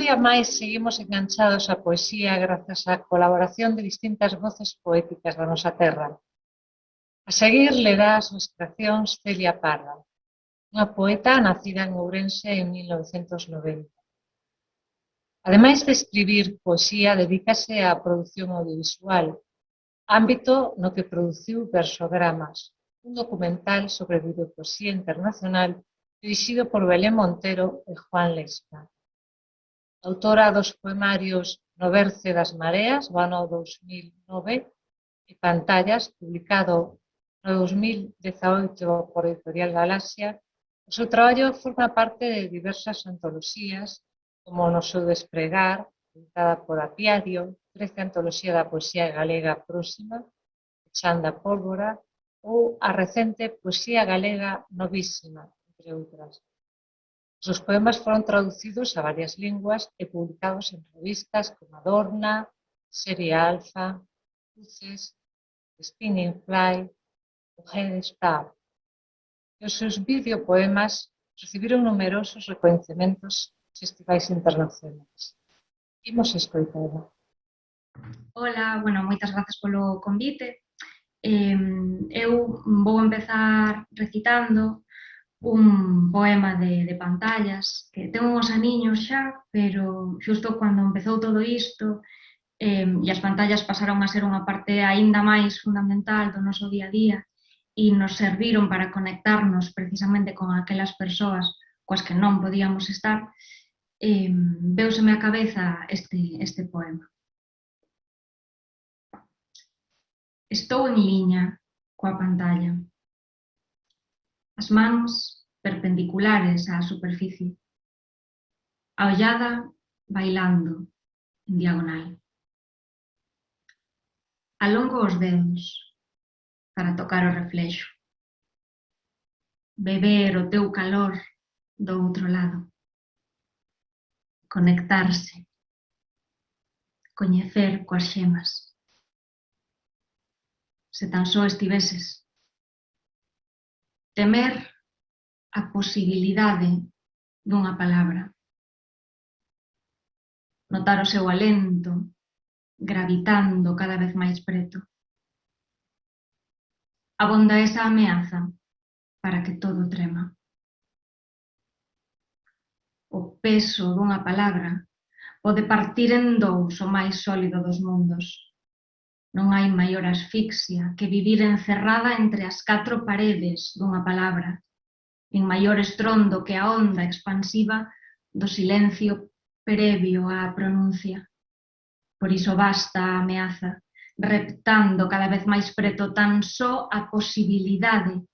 día máis seguimos enganchados á poesía grazas á colaboración de distintas voces poéticas da nosa terra. A seguir lerá as súas creacións Celia Parra, unha poeta nacida en Ourense en 1990. Ademais de escribir poesía, dedícase á produción audiovisual, ámbito no que produciu Versogramas, un documental sobre videopoesía internacional dirixido por Belén Montero e Juan Lesca. Autora dos poemarios No berce das mareas, do ano 2009, e Pantallas, publicado no 2018 por Editorial Galaxia, o seu traballo forma parte de diversas antoloxías, como No seu despregar, editada por Apiario, 13 Antoloxía da Poesía Galega Próxima, Chanda Pólvora, ou a recente Poesía Galega Novísima, entre outras. Os seus poemas foron traducidos a varias linguas e publicados en revistas como Adorna, Serie Alfa, Luces, Spinning Fly ou Head Start. E os seus videopoemas recibiron numerosos recoñecementos en festivais internacionais. Imos escoitala. Ola, moitas grazas polo convite. Eu vou empezar recitando un poema de Pantallas, que ten uns aniños xa, pero xusto cando empezou todo isto, e as pantallas pasaron a ser unha parte aínda máis fundamental do noso día a día e nos serviron para conectarnos precisamente con aquelas persoas coas que non podíamos estar, veuseme á cabeza este poema. Estou en liña coa pantalla. As mans perpendiculares á superficie. A ollada bailando en diagonal. Alongo os dedos para tocar o reflexo. Beber o teu calor do outro lado. Conectarse. Coñecer coas xemas. Se tan só estiveses. Temer a posibilidade dunha palabra. Notar o seu alento, gravitando cada vez máis preto. Abonda esa ameaza para que todo trema. O peso dunha palabra pode partir en dous o máis sólido dos mundos. Non hai maior asfixia que vivir encerrada entre as 4 paredes dunha palabra, nin maior estrondo que a onda expansiva do silencio previo á pronuncia. Por iso basta a ameaza, reptando cada vez máis preto tan só a posibilidade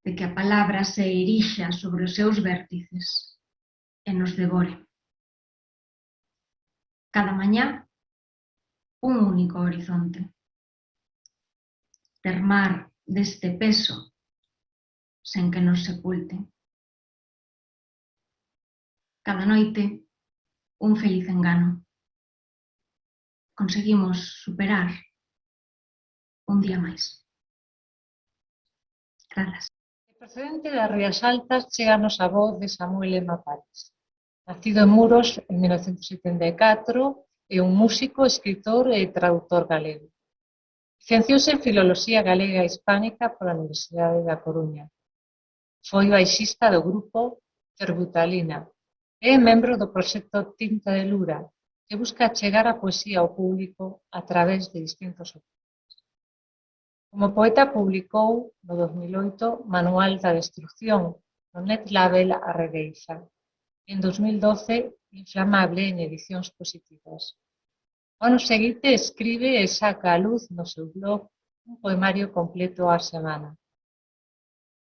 de que a palabra se erixa sobre os seus vértices e nos devore. Cada mañá, un único horizonte. Termar deste peso sen que nos sepulte. Cada noite, un feliz engano. Conseguimos superar un día máis. Grazas. Procedente das Rías Altas, cheganos a voz de Samuel M. Párez. Nacido en Muros en 1974, é un músico, escritor e traductor galego. Licenciouse en Filoloxía Galega e Hispánica pola Universidade da Coruña. Foi baixista do grupo Terbutalina e é membro do proxecto Tinta de Lura, que busca achegar a poesía ao público a través de distintos autores. Como poeta publicou no 2008 Manual da Destrucción no Netlabel A Regueixa e en 2012 Inflamable en Edicións Positivas. O ano seguinte escribe e saca a luz no seu blog un poemario completo á semana.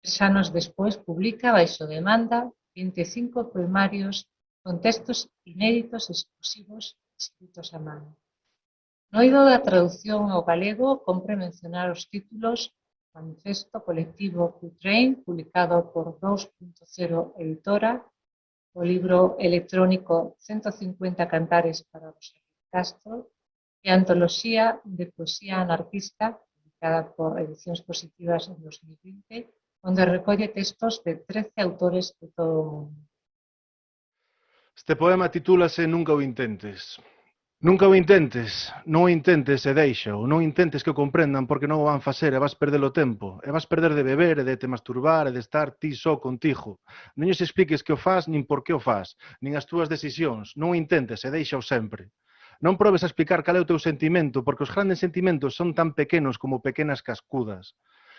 3 anos despois publica baixo demanda 25 poemarios con textos inéditos exclusivos escritos a mano. No eido da traducción ao galego compre mencionar os títulos Manifesto Colectivo Q-Train, publicado por 2.0 Editora, o libro electrónico 150 cantares para Rosalía Castro e a antoloxía de poesía anarquista, publicada por Edicións Positivas en 2020, onde recolle textos de 13 autores de todo o mundo. Este poema titúlase Nunca o intentes. Nunca o intentes, non o intentes e deixa-o, non intentes que o comprendan porque non o van facer e vas perder o tempo, e vas perder de beber e de te masturbar e de estar ti só contigo. Non lles expliques que o faz nin por que o faz, nin as túas decisións, non o intentes e deixa-o sempre. Non probes a explicar cal é o teu sentimento porque os grandes sentimentos son tan pequenos como pequenas cascudas.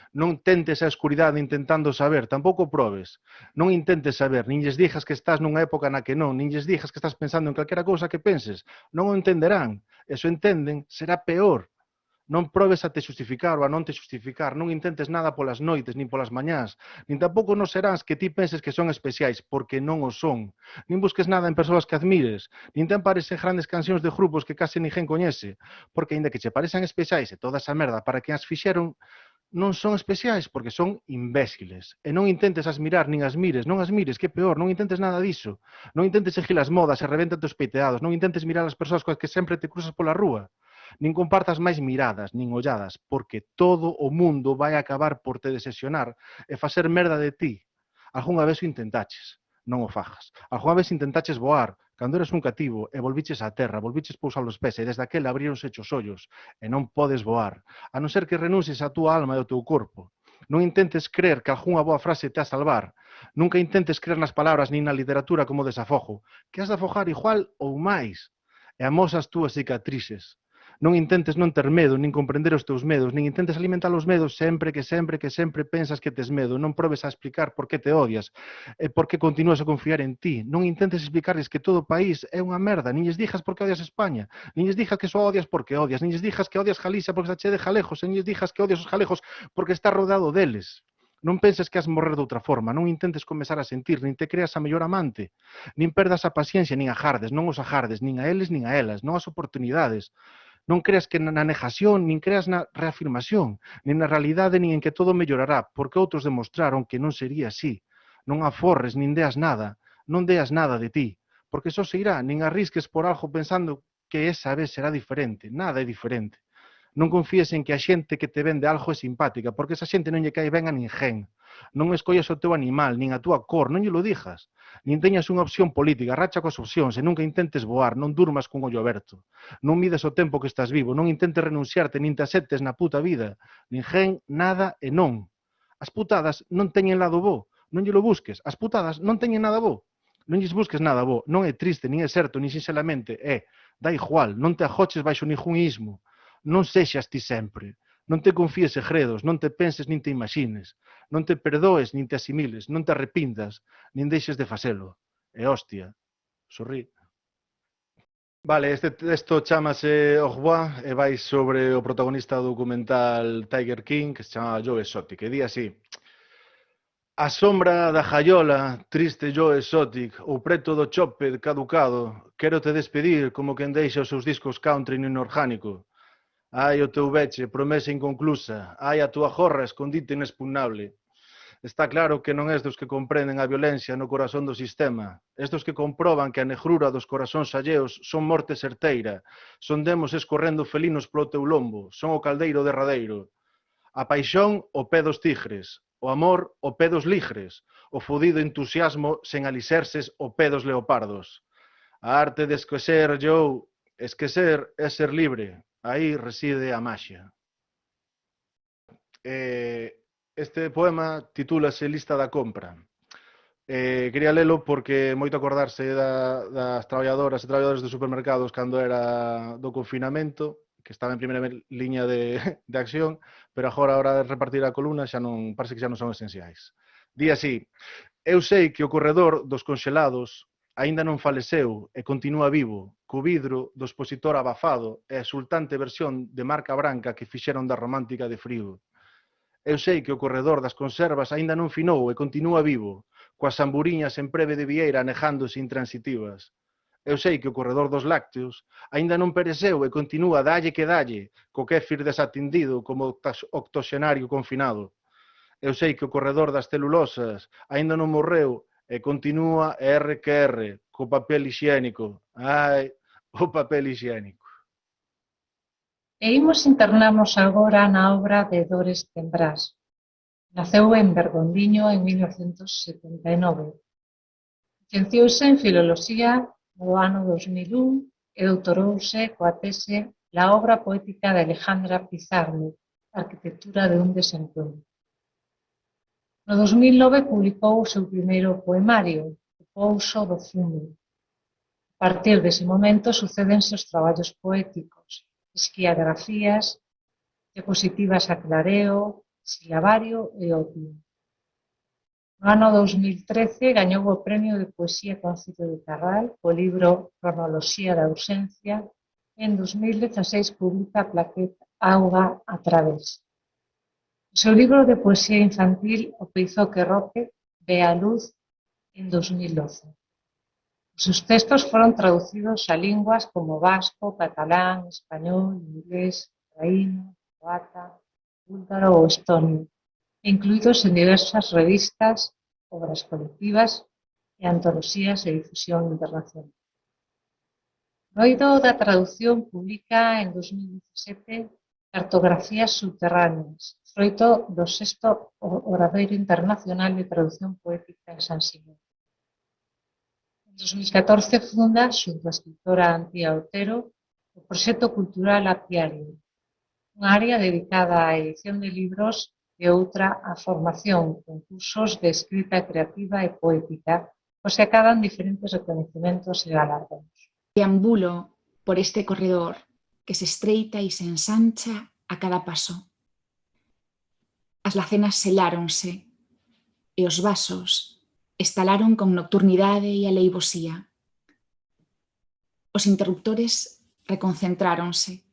Non tentes a escuridade intentando saber, tampouco o probes. Non intentes saber, nin lles dixas que estás nunha época na que non, nin lles dixas que estás pensando en calquera cousa que penses. Non o entenderán. E se o entenden, será peor. Non probes a te justificar ou a non te justificar. Non intentes nada polas noites, nin polas mañás. Nin tampouco non serás que ti penses que son especiais, porque non o son. Nin busques nada en persoas que admires. Nin te ampares en grandes cancións de grupos que case ninguén coñece. Porque, aínda que che parezan especiais e toda esa merda para que as fixeron, non son especiais porque son imbéciles. E non intentes as mirar nin as mires, non as mires, que peor, non intentes nada diso. Non intentes seguir as modas e revéntate os peiteados, non intentes mirar as persoas coas que sempre te cruzas pola rúa. Nin compartas máis miradas, nin olladas, porque todo o mundo vai acabar por te decepcionar e facer merda de ti. Algúnha vez o intentaches, non o fajas. Algúnha vez intentaches voar, cando eres un cativo e volviches á terra, volviches pousar os pés e desde aquel abríronse os ollos e non podes voar, a non ser que renuncies á túa alma e ao teu corpo. Non intentes crer que algunha boa frase te a salvar. Nunca intentes crer nas palabras nin na literatura como desafogo, que has de afogar igual ou máis. E amosa as túas cicatrices. Non intentes non ter medo, nin comprender os teus medos, nin intentes alimentar os medos sempre que pensas que tes medo. Non probes a explicar por que te odias e por que continúas a confiar en ti. Non intentes explicarles que todo o país é unha merda, nin lles dixas por que odias España, nin lles dixas que só odias porque odias, nin lles dixas que odias Galicia porque está che de jalegos, nin lles dixas que odias os jalegos porque está rodeado deles. Non penses que has morrer de outra forma, non intentes comezar a sentir, nin te creas a mellor amante, nin perdas a paciencia, nin ajardes, non os ajardes, nin a eles nin a elas, non as oportunidades. Non creas que na negación, nin creas na reafirmación, nin na realidade, nin en que todo mellorará, porque outros demostraron que non sería así. Non aforres, nin deas nada, non deas nada de ti, porque só se irá, nin arrisques por algo pensando que esa vez será diferente, nada é diferente. Non confíes en que a xente que te vende algo é simpática, porque esa xente non lle cae ben a ninguén. Non escollas o teu animal, nin a túa cor, non lle lo dixas. Nin teñas unha opción política, racha coas opcións e nunca intentes voar, non durmas con ollo aberto. Non mides o tempo que estás vivo, non intentes renunciarte, nin te aceptes na puta vida. Ninguén, nada e non. As putadas non teñen lado bo, non lle lo busques. As putadas non teñen nada bo. Non lles busques nada bo, non é triste, nin é certo, nin sinceramente é. Da igual, non te ajoches baixo ningún ismo. Non sexas ti sempre. Non te confíes segredos, non te penses nin te imagines. Non te perdoes nin te asimiles, non te arrepintas, nin deixes de facelo. E hostia, sorrí. Vale, este texto chamase Au revoir e vai sobre o protagonista do documental Tiger King, que se chama Joe Exotic, e di así: a sombra da jaiola, triste Joe Exotic, ou preto do chope caducado, quero te despedir como quen deixa os seus discos country no inorgánico. Ai o teu veche, promesa inconclusa, ai a túa jorra, escondite inexpugnable. Está claro que non és dos que comprenden a violencia no corazón do sistema, és dos que comproban que a negrura dos corazóns alleos son morte certeira, son demos escorrendo felinos polo teu lombo, son o caldeiro derradeiro. A paixón o pé dos tigres, o amor o pé dos ligres, o fodido entusiasmo sen alicerces o pé dos leopardos. A arte de esquecer, Joe, esquecer é ser libre. Aí reside a maxia. Este poema titúlase Lista da compra. Quería lelo porque moito acordarse das traballadoras e traballadores dos supermercados cando era do confinamento, que estaba en primeira liña de acción, pero agora a hora de repartir a columna xa non, parece que xa non son esenciais. Di así: eu sei que o corredor dos conxelados aínda non faleceu e continúa vivo, co vidro do expositor abafado e a exultante versión de marca branca que fixeron da romántica de frío. Eu sei que o corredor das conservas aínda non finou e continúa vivo, coas samburiñas en preve de vieira anejándose intransitivas. Eu sei que o corredor dos lácteos aínda non pereceu e continúa dalle que dalle, co kéfir desatendido como octoxenario confinado. Eu sei que o corredor das celulosas aínda non morreu e continúa R que R, co papel hixiénico. Ai, o papel hixiénico. E imos internarnos agora na obra de Dores Tembrás. Naceu en Bergondiño en 1979. Licenciouse en Filoloxía no ano 2001 e doutorouse coa tese La obra poética de Alejandra Pizarnik, Arquitectura de un desencontro. No 2009 publicou o seu primeiro poemario, O pouso do fume. A partir dese momento sucédense os traballos poéticos, esquiagrafías, diapositivas a clareo, silabario e opio. No ano 2013 gañou o Premio de Poesía Concilio de Carral co libro Cronoloxía da ausencia e en 2016 publica a plaqueta Auga a través. O seu libro de poesía infantil O peizo que roque ve a luz en 2012. Os seus textos foron traducidos a linguas como vasco, catalán, español, inglés, ucraíno, croata, búlgaro ou estonio, e incluídos en diversas revistas, obras colectivas e antoloxías de difusión internacional. No eido da traducción publica en 2017 Cartografías subterráneas, froito do 6º Obradoiro Internacional de Traducción Poética en San Simón. En 2014 funda, xunto á escritora Antía Otero, o proxecto cultural Apiario, unha área dedicada á edición de libros e outra á formación con cursos de escrita creativa e poética, os que acadan diferentes recoñecementos e galardóns. Deambulo por este corredor que se estreita e se ensancha a cada paso. As lacenas seláronse e os vasos estalaron con nocturnidade e aleivosía. Os interruptores reconcentráronse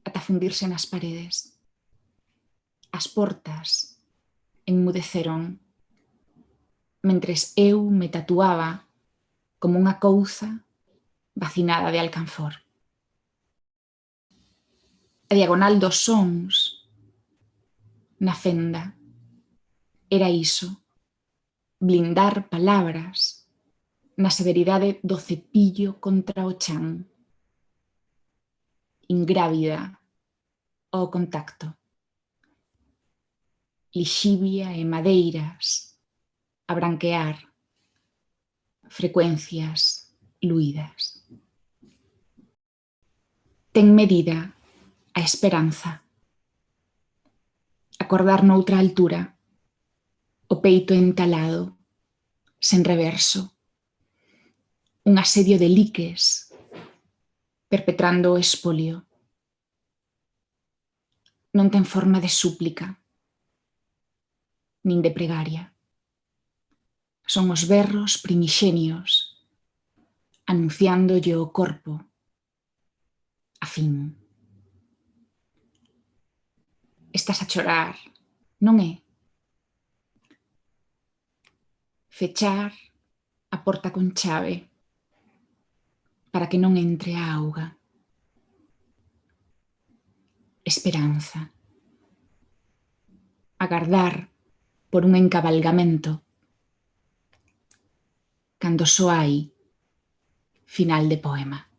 ata fundirse nas paredes. As portas enmudeceron mentres eu me tatuaba como unha couza vacinada de alcanfor. A diagonal dos sons na fenda era iso, blindar palabras na severidade do cepillo contra o chan, ingrávida ao contacto, lixibia e madeiras a branquear, frecuencias luídas. Ten medida a esperanza, acordar noutra altura, o peito entalado, sen reverso, un asedio de liques, perpetrando o espolio. Non ten forma de súplica, nin de pregaria. Son os berros primixenios, anunciándolle o corpo a fin. Estás a chorar, non é? Fechar a porta con chave para que non entre a auga. Esperanza. Agardar por un encabalgamento cando só hai final de poema.